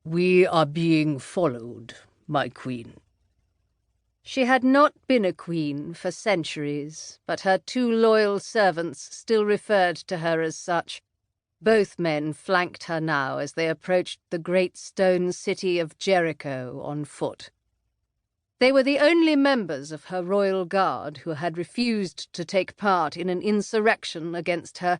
We are being followed, my queen. She had not been a queen for centuries, but her 2 loyal servants still referred to her as such. Both men flanked her now as they approached the great stone city of Jericho on foot. They were the only members of her royal guard who had refused to take part in an insurrection against her.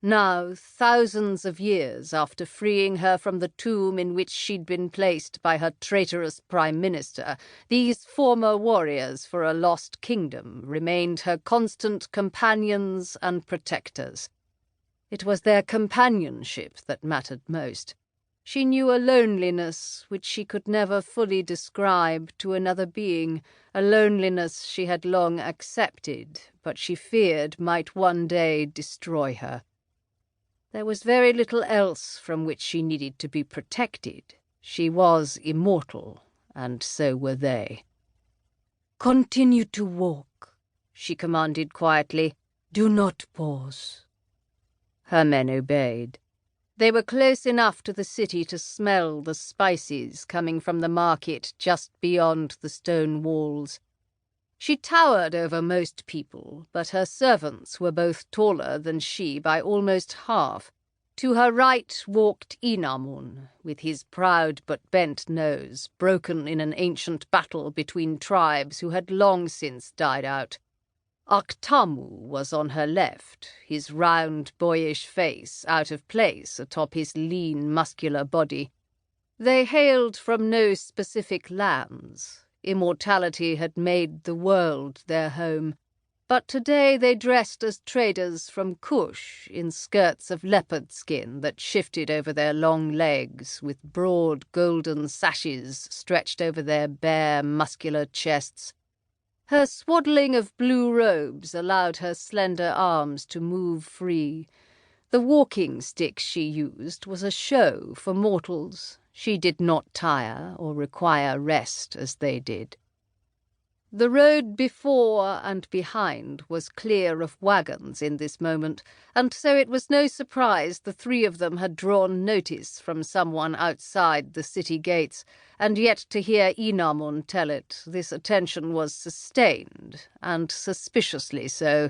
Now, thousands of years after freeing her from the tomb in which she'd been placed by her traitorous prime minister, these former warriors for a lost kingdom remained her constant companions and protectors. It was their companionship that mattered most. She knew a loneliness which she could never fully describe to another being, a loneliness she had long accepted, but she feared might one day destroy her. There was very little else from which she needed to be protected. She was immortal, and so were they. "Continue to walk," she commanded quietly. "Do not pause." Her men obeyed. They were close enough to the city to smell the spices coming from the market just beyond the stone walls. She towered over most people, but her servants were both taller than she by almost half. To her right walked Inamun, with his proud but bent nose, broken in an ancient battle between tribes who had long since died out. Aktamu was on her left, his round, boyish face out of place atop his lean, muscular body. They hailed from no specific lands. Immortality had made the world their home, but today they dressed as traders from Kush in skirts of leopard skin that shifted over their long legs, with broad golden sashes stretched over their bare, muscular chests. Her swaddling of blue robes allowed her slender arms to move free. The walking stick she used was a show for mortals. She did not tire or require rest as they did. The road before and behind was clear of wagons in this moment, and so it was no surprise the 3 of them had drawn notice from someone outside the city gates, and yet to hear Inamun tell it, this attention was sustained, and suspiciously so.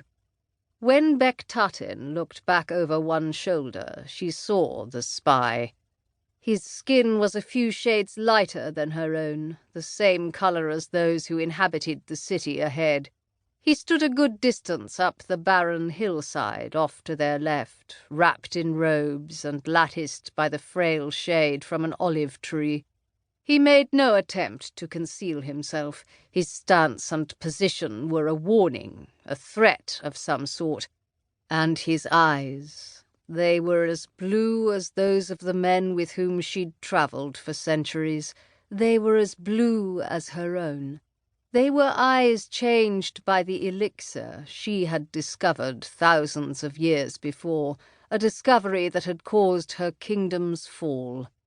When Bektaten looked back over one shoulder, she saw the spy. His skin was a few shades lighter than her own, the same color as those who inhabited the city ahead. He stood a good distance up the barren hillside off to their left, wrapped in robes and latticed by the frail shade from an olive tree. He made no attempt to conceal himself. His stance and position were a warning, a threat of some sort. And his eyes... they were as blue as those of the men with whom she'd travelled for centuries. They were as blue as her own. They were eyes changed by the elixir she had discovered thousands of years before, a discovery that had caused her kingdom's fall.